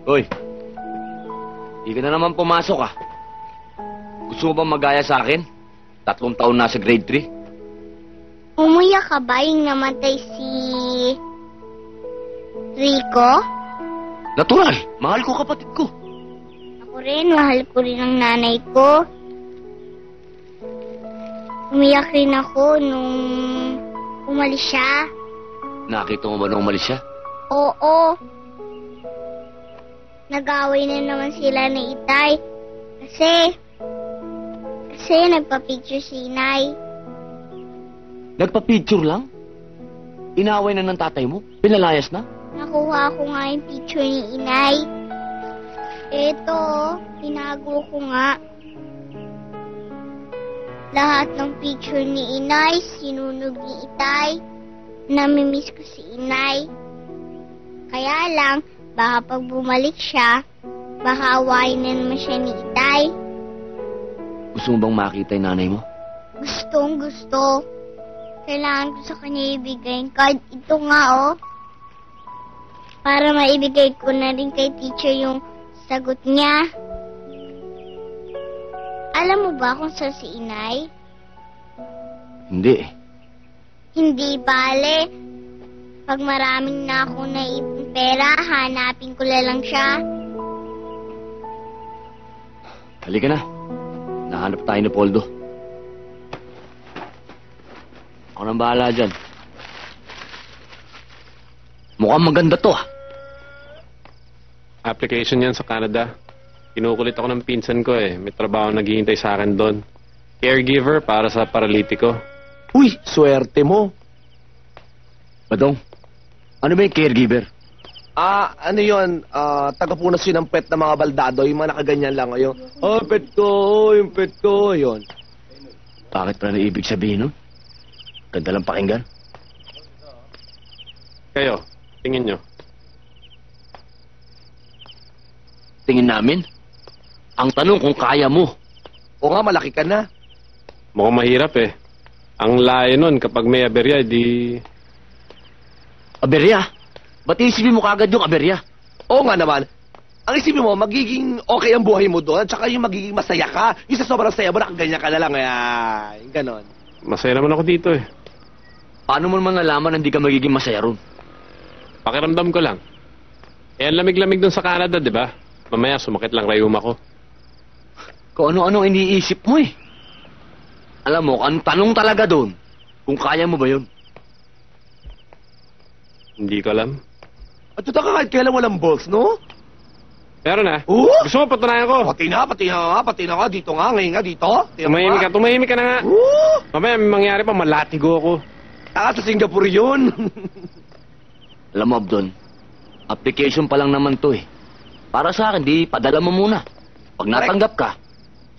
Hoy, di ka na naman pumasok ah. Gusto mo bang magaya sa akin? 3 taon na sa grade 3? Umuya ka ba yung namatay si... Rico? Natural, mahal ko kapatid ko. Ako rin, mahal ko rin ang nanay ko. Umiyak rin ako nung umalis siya. Nakita mo ba nung umalis siya? Oo. Nag-away na naman sila ni Itay. Kasi nagpa-picture si Inay. Nagpa-picture lang? Inaway na ng tatay mo? Pinalayas na? Nakuha ko nga yung picture ni Inay. Eto, tinago ko nga. Lahat ng picture ni Inay, sinunog ni Itay. Namimiss ko si Inay. Kaya lang, baka pag bumalik siya, baka awayin na naman siya ni Itay. Gusto mo bang makita yung nanay mo? Gustong gusto. Kailangan ko sa kanya ibigay yung card. Ito nga, oh. Para maibigay ko na rin kay teacher yung sagot niya. Alam mo ba kung saan si Inay? Hindi. Hindi bale. Pag maraming na akong naipong pera, hanapin ko na lang siya. Halika na. Nahanap tayo ni Poldo. Ako nang bahala dyan. Mukhang maganda to ah. Application yan sa Canada. Kinukulit ako ng pinsan ko eh. May trabaho naghihintay sa akin doon. Caregiver para sa paralitiko. Uy, swerte mo. Badong, ano ba yung caregiver? Ano yun? Tagapunas yun ng pet ng mga baldado. Yung mga nakaganyan lang. Yung, pet ko, yung pet ko. Yun. Bakit pa na ibig sabihin nun? Ganda lang pakinggan. Kayo, tingin nyo. Tingin namin? Ang tanong kung kaya mo. O nga, malaki ka na. Mukhang mahirap eh. Ang layo nun kapag may aberya, di... Aberya? Ba't isipin mo kagad yung aberya? Oo nga naman. Ang isipin mo, magiging okay ang buhay mo doon. At saka yung magiging masaya ka. Yung sa sobrang saya mo, nakaganyan ka na lang. Yung ganon. Masaya naman ako dito eh. Paano mo naman nalaman na hindi ka magiging masaya ron? Pakiramdam ko lang. Eh, ang lamig-lamig dun sa Canada, di ba? Mamaya, sumakit lang rayuma ko. Kung ano-ano iniisip mo eh. Alam mo, ang tanong talaga doon, kung kaya mo ba yun? Hindi ko alam. At ito ka kahit kailan walang balls, no? Pero na, Oo? gusto mo patunayan ko? Pati na nga. Dito nga, ngayon nga, dito. Tumahimik ka na nga. Oo! Mamaya, may mangyari pa, malatigo ako. Taka sa Singapore yun. Alam mo, Abdon, application pa lang naman to eh. Para sa akin, di padala mo muna. Pag natanggap ka,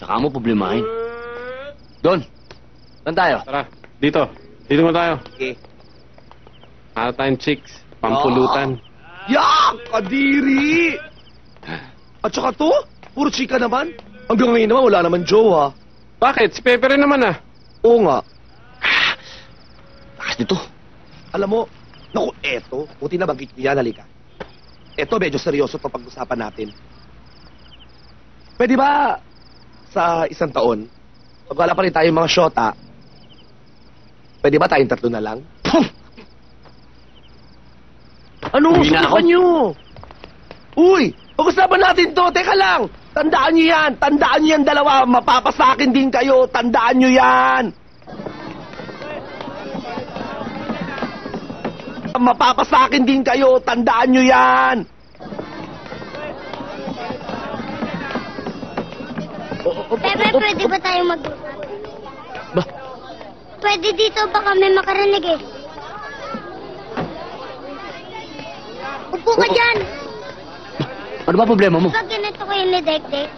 tsaka mo problemahin. Don, saan tayo? Tara, dito. Dito mo tayo. Okay. Para tayong chicks, pampulutan. Yak! Kadiri! At saka to, puro chika naman. Hanggang ngayon naman, wala naman jowa. Bakit? Si Pepe rin naman ah. Oo nga. Lakas nito. Alam mo, naku, eto, buti na bagit niya, halika. Eto, medyo seryoso itong pag-usapan natin. Pwede ba sa 1 taon, pag wala pa rin tayong mga shota, pwede ba tayong 3 na lang? Ano? Uwi na ako. Subukan nyo! Uy! Pag-usapan natin to! Teka lang! Tandaan nyo yan! Tandaan nyo yan dalawa! Mapapasakin din kayo! Tandaan nyo yan! Mapapasakin din kayo! Tandaan nyo yan! Pepe, pwede ba tayo mag... Ba? Pwede dito ba kami makarinig eh? Upo ka dyan! Ano ba problema mo? Pag ganito kayo ni Dekdek.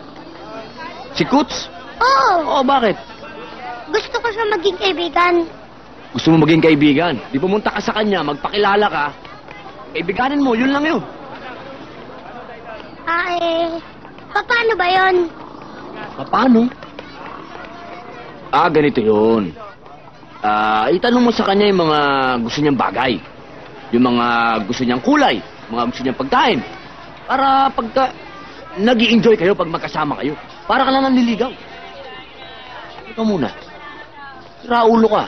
Si Coots? Oo! Oo, bakit? Gusto ko siya maging kaibigan. Gusto mo maging kaibigan? Di pumunta ka sa kanya, magpakilala ka. Kaibiganin mo, yun lang yun. Paano ba yon? Paano? Ganito yun. Itanong mo sa kanya yung mga gusto niyang bagay. Yung mga gusto niyang kulay. Mga gusto niyang pagkain. Para pagka nag-i-enjoy kayo pag magkasama kayo. Para ka lang nanliligaw. Ikaw muna. Raulo ka.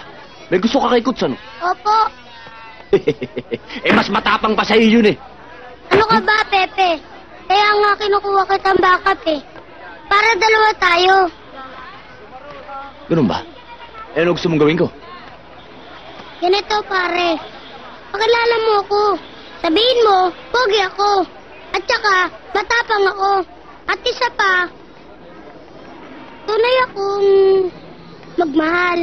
May gusto ka kay Kuts, ano? Opo. Mas matapang pa sa'yo yun eh. Ano ka ba, Pepe? Kaya nga kinukuha kitang backup eh. Para dalawa tayo. Ganun ba? Eh, ano gusto mong gawin ko? Ganito, pare. Pakilala mo ako. Sabihin mo, pogi ako. At saka, matapang ako. At isa pa, tunay akong magmahal.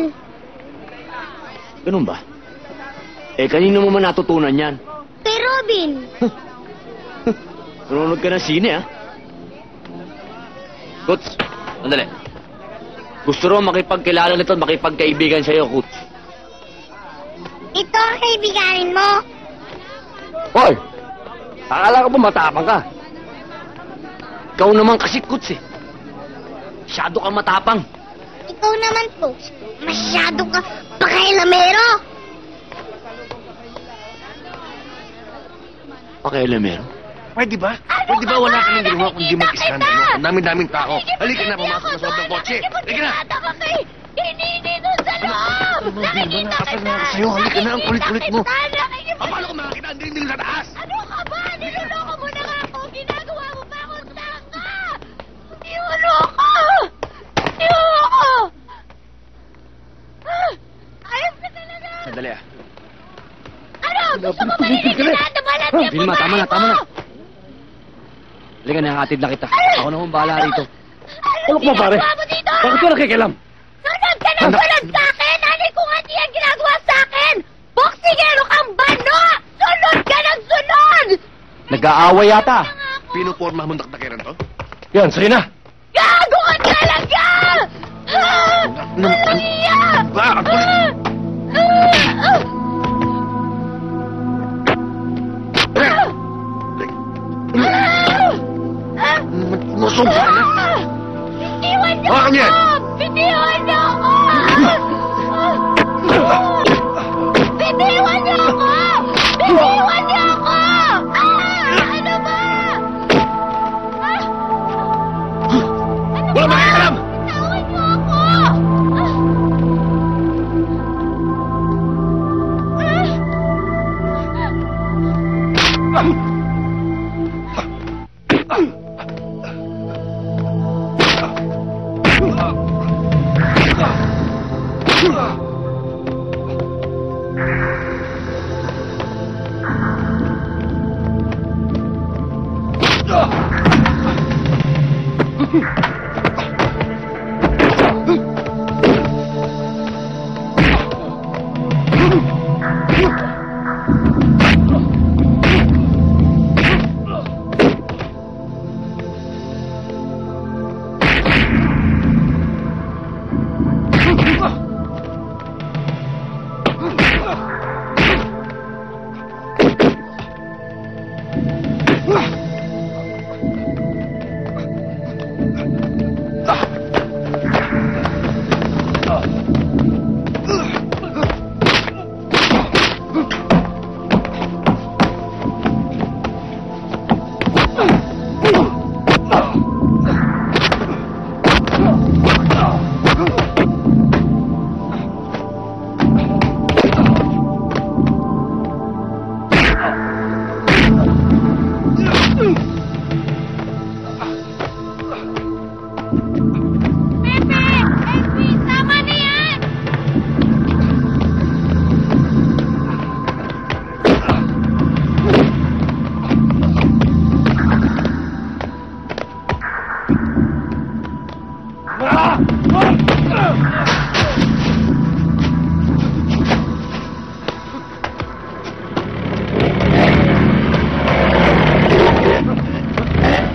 Ganun ba? Eh, kanino mo man natutunan yan? Kay Robin. Nanonood ka ng sine, ah. Kuts, andali. Gusto rin makipagkilala nito at makipagkaibigan sa'yo, Kuts. Ito ang kaibiganin mo. Hoy! Akala ko ba matapang ka? Ikaw naman kasi, Kuts, eh. Masyado kang matapang. Ikaw naman po. Masyado ka pakailamero. Pakailamero? Pwede ba? Pwede ba wala ka nang ginawa kundi mag-iskandalo? Ang dami-daming tao. Halika na, pumasok na sa loob ng kotse. Halika na! Hinihintay doon sa loob! Nakikita Nakasal na ako sa'yo. Halika na, ang kulit-kulit mo. Paano ko makakita ang dilim sa taas? Ano ka ba? Niloloko mo na nga ako! Ginagawa mo pa akong tanga! Niloloko! Niloloko! Ayos ka talaga! Sandali, ah. Ano? Gusto mo marinig na nabalat niya Vilma, tama na, tama na. Halika na, hatid na kita. Ako na kung bahala rito. Ano mo, pare? ginagawa mo dito? Bakit ka nakikialam? Sunod ka ng sunod sa akin! Nanay ko nga di yan ginagawa sa akin! Boksingero kang bano! Sunod ka ng sunod! Nag-aaway yata. Pinuporma mo naktakiran to? Yan, sige na. Gago ka talaga! Walang iya! Ang kulit! Musog ka na! Bitiwan niyo Hawakan niyo yan! ako! Bitiwan niyo ako! Bitiwan niyo ako! Bitiwan niyo ako! Ano ba? Wala makikialam! Bitawan niyo ako!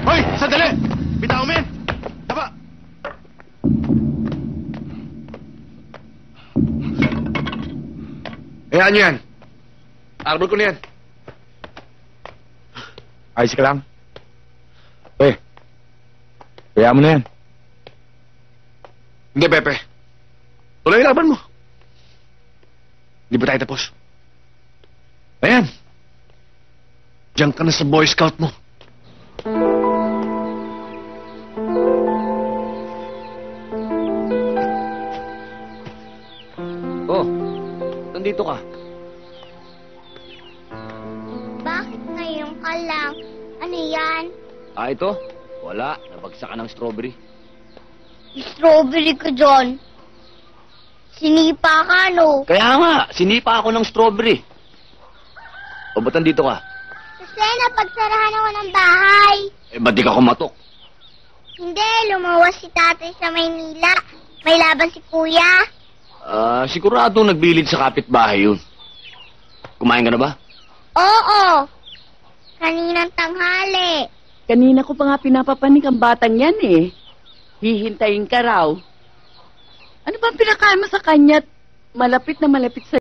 Hoy! Sandali! Bitaw mo yan! Taba! Hayaan nyo yan. Arbor ko na yan. Ayos ka lang. Eh, kaya mo na yan. Hindi, Pepe. Tuloy yung laban mo. Hindi ba tayo tapos? Ayan. Diyan ka na sa Boy Scout mo. Teka lang. Ano yan? Ah, ito? Wala. Nabagsak ka ng strawberry. Strawberry ko dyan. Sinipa ka, no? Kaya nga, sinipa ako ng strawberry. O, ba't nandito ka? Kasi napagsarahan ako ng bahay. Eh, ba't di ka kumatok? Hindi, lumawas si tatay sa Maynila. May laban si kuya. Ah, sigurado nagbilid sa kapitbahay yun. Kumain ka na ba? Oo. Kaninang tanghali. Kanina ko pa nga pinapapanik ang batang yan eh. Hihintayin ka raw. Ano ba ang pinakain mo sa kanya? Malapit na malapit sa